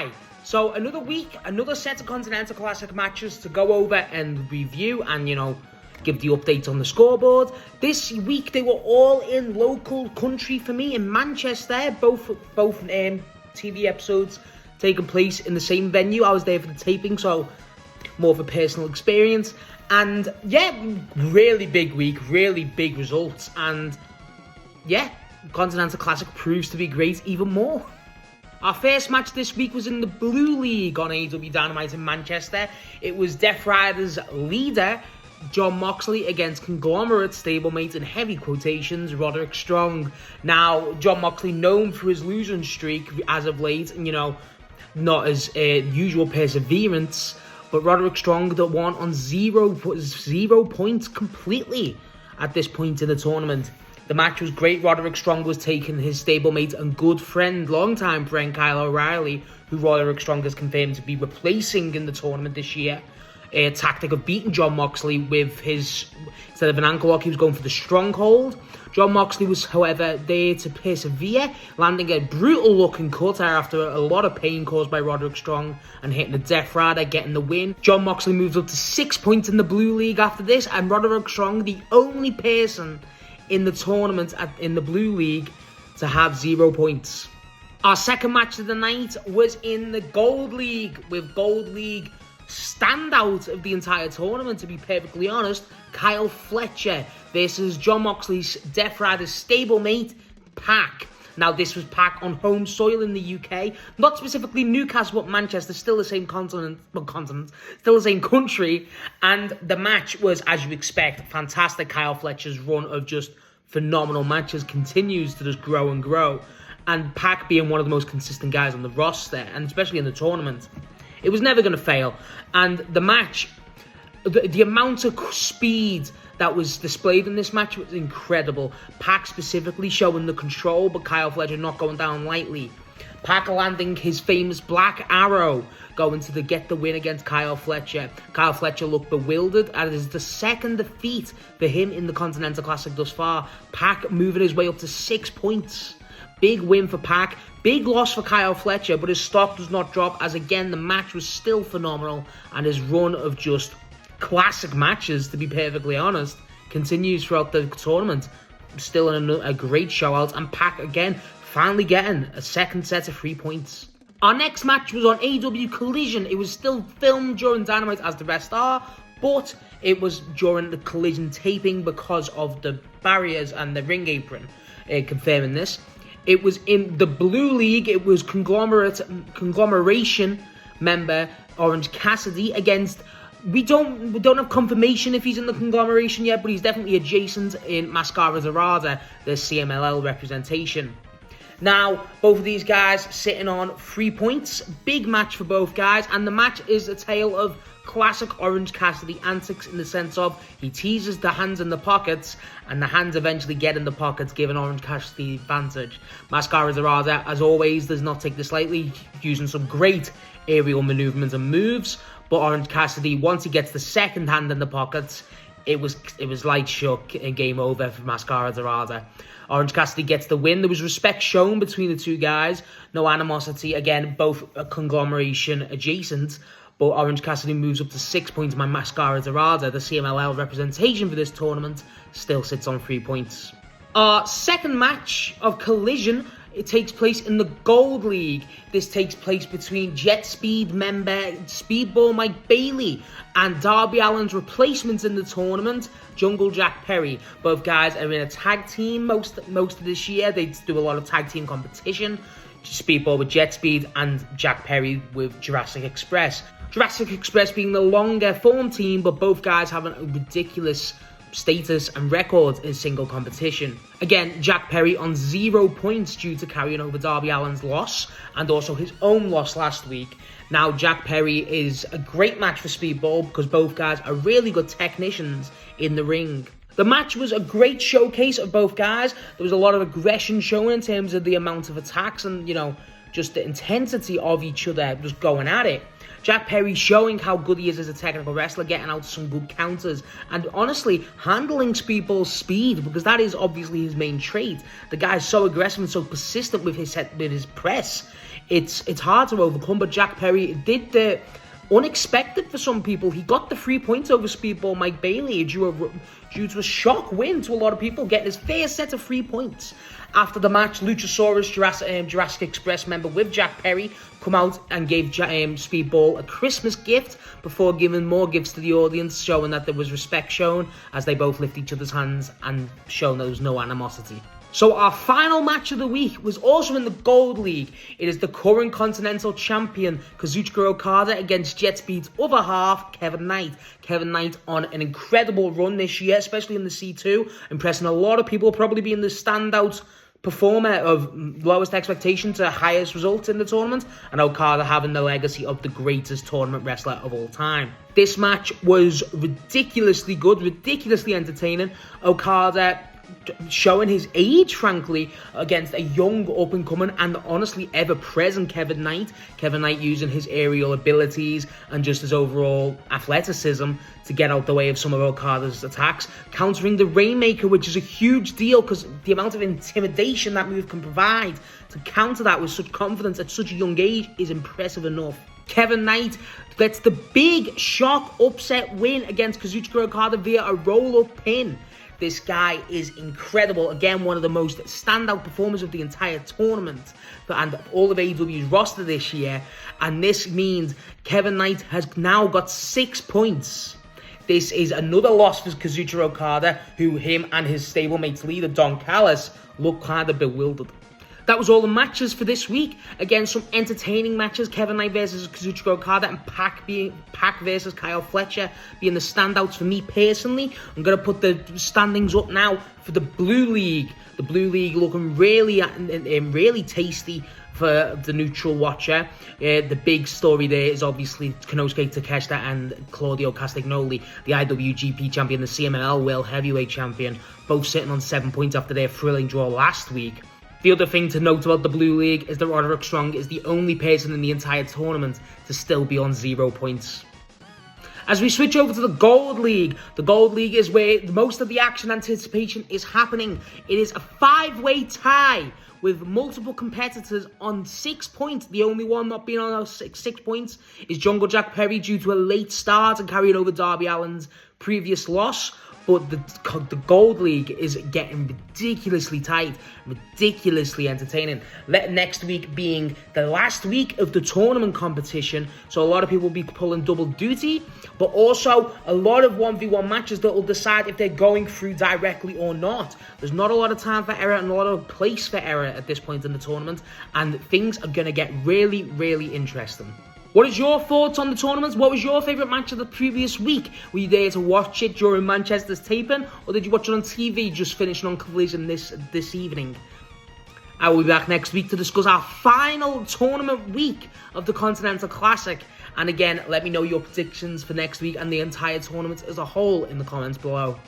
Hi. So another week, another set of Continental Classic matches to go over and review and, give the updates on the scoreboard. This week, they were all in local country for me in Manchester. Both TV episodes taking place in the same venue. I was there for the taping, so more of a personal experience. And yeah, really big week, really big results. And yeah, Continental Classic proves to be great even more. Our first match this week was in the Blue League on AEW Dynamite in Manchester. It was Death Rider's leader, Jon Moxley, against conglomerate stablemate in heavy quotations, Roderick Strong. Now, Jon Moxley, known for his losing streak as of late, not as usual perseverance, but Roderick Strong that won on 0 points completely at this point in the tournament. The match was great. Roderick Strong was taking his stablemate and good friend, longtime friend Kyle O'Reilly, who Roderick Strong has confirmed to be replacing in the tournament this year. A tactic of beating Jon Moxley with his, instead of an ankle lock, he was going for the stronghold. Jon Moxley was, however, there to persevere, landing a brutal-looking cutter after a lot of pain caused by Roderick Strong and hitting the Death Rider, getting the win. Jon Moxley moves up to 6 points in the Blue League after this, and Roderick Strong, the only person in the tournament in the Blue League to have 0 points. Our second match of the night was in the Gold League, with Gold League standout of the entire tournament, to be perfectly honest, Kyle Fletcher versus Jon Moxley's Death Rider's stablemate, Pac. Now, this was Pac on home soil in the UK, not specifically Newcastle, but Manchester, still the same continent, still the same country, and the match was, as you expect, fantastic. Kyle Fletcher's run of just phenomenal matches continues to just grow and grow, and Pac being one of the most consistent guys on the roster, and especially in the tournament, it was never going to fail. And the match, the amount of speed that was displayed in this match was incredible. Pac specifically showing the control, but Kyle Fletcher not going down lightly. Pac landing his famous Black Arrow, going to get the win against Kyle Fletcher. Kyle Fletcher looked bewildered, and it is the second defeat for him in the Continental Classic thus far. Pac moving his way up to 6 points. Big win for Pac. Big loss for Kyle Fletcher, but his stock does not drop, as again, the match was still phenomenal, and his run of just classic matches, to be perfectly honest, continues throughout the tournament. Still a great show out, and Pac again finally getting a second set of 3 points. Our next match was on AEW Collision. It was still filmed during Dynamite, as the rest are, but it was during the Collision taping because of the barriers and the ring apron, confirming this. It was in the Blue League. It was conglomeration member Orange Cassidy against, we don't have confirmation if he's in the conglomeration yet, but he's definitely adjacent in Mascara Dorada, the CMLL representation. Now, both of these guys sitting on 3 points. Big match for both guys, and the match is a tale of classic Orange Cassidy antics, in the sense of he teases the hands in the pockets, and the hands eventually get in the pockets, giving Orange Cassidy advantage. Mascara Dorada, as always, does not take this lightly, using some great aerial maneuvers and moves, but Orange Cassidy, once he gets the second hand in the pockets, it was light shook and game over for Mascara Dorada. Orange Cassidy gets the win. There was respect shown between the two guys. No animosity. Again, both a conglomeration adjacent. But Orange Cassidy moves up to 6 points. My Mascara Dorada, the CMLL representation for this tournament, still sits on 3 points. Our second match of Collision, it takes place in the Gold League. This takes place between Jet Speed member Speedball Mike Bailey and Darby Allin's replacements in the tournament, Jungle Jack Perry. Both guys are in a tag team most of this year. They do a lot of tag team competition. Speedball with Jet Speed and Jack Perry with Jurassic Express. Jurassic Express being the longer form team, but both guys having a ridiculous status and record in single competition. Again, Jack Perry on 0 points due to carrying over Darby Allin's loss and also his own loss last week. Now, Jack Perry is a great match for Speedball because both guys are really good technicians in the ring. The match was a great showcase of both guys. There was a lot of aggression shown in terms of the amount of attacks and, just the intensity of each other just going at it. Jack Perry showing how good he is as a technical wrestler, getting out some good counters, and honestly, handling Speedball's speed, because that is obviously his main trait. The guy is so aggressive and so persistent with his press. It's hard to overcome, but Jack Perry did the unexpected for some people. He got the 3 points over Speedball Mike Bailey due to a shock win to a lot of people, getting his first set of 3 points. After the match, Luchasaurus, Jurassic Express member with Jack Perry, come out and gave Speedball a Christmas gift before giving more gifts to the audience, showing that there was respect shown as they both lift each other's hands and showing there was no animosity. So our final match of the week was also in the Gold League. It is the current Continental Champion, Kazuchika Okada, against Jet Speed's other half, Kevin Knight. Kevin Knight on an incredible run this year, especially in the C2, impressing a lot of people, probably being the standout performer of lowest expectation to highest results in the tournament, and Okada having the legacy of the greatest tournament wrestler of all time. This match was ridiculously good, ridiculously entertaining. Okada showing his age, frankly, against a young, up-and-coming and honestly ever-present Kevin Knight. Kevin Knight using his aerial abilities and just his overall athleticism to get out the way of some of Okada's attacks, countering the Rainmaker, which is a huge deal because the amount of intimidation that move can provide to counter that with such confidence at such a young age is impressive enough. Kevin Knight gets the big shock upset win against Kazuchika Okada via a roll-up pin. This guy is incredible. Again, one of the most standout performers of the entire tournament and all of AEW's roster this year. And this means Kevin Knight has now got 6 points. This is another loss for Kazuchika Okada, who him and his stablemate's leader, Don Callis, look kind of bewildered. That was all the matches for this week. Again, some entertaining matches. Kevin Knight versus Kazuchika Okada and Pac versus Kyle Fletcher being the standouts for me personally. I'm going to put the standings up now for the Blue League. The Blue League looking really tasty for the neutral watcher. The big story there is obviously Konosuke Takeshita and Claudio Castagnoli, the IWGP champion, the CMLL World Heavyweight champion, both sitting on 7 points after their thrilling draw last week. The other thing to note about the Blue League is that Roderick Strong is the only person in the entire tournament to still be on 0 points. As we switch over to the Gold League is where most of the action anticipation is happening. It is a 5-way tie with multiple competitors on 6 points. The only one not being on those six points is Jungle Jack Perry due to a late start and carrying over Darby Allin's previous loss. But the Gold League is getting ridiculously tight, ridiculously entertaining. Next week being the last week of the tournament competition, so a lot of people will be pulling double duty, but also a lot of 1v1 matches that will decide if they're going through directly or not. There's not a lot of time for error and a lot of place for error at this point in the tournament, and things are going to get really, really interesting. What is your thoughts on the tournaments? What was your favourite match of the previous week? Were you there to watch it during Manchester's taping? Or did you watch it on TV just finishing on Collision this evening? I will be back next week to discuss our final tournament week of the Continental Classic. And again, let me know your predictions for next week and the entire tournament as a whole in the comments below.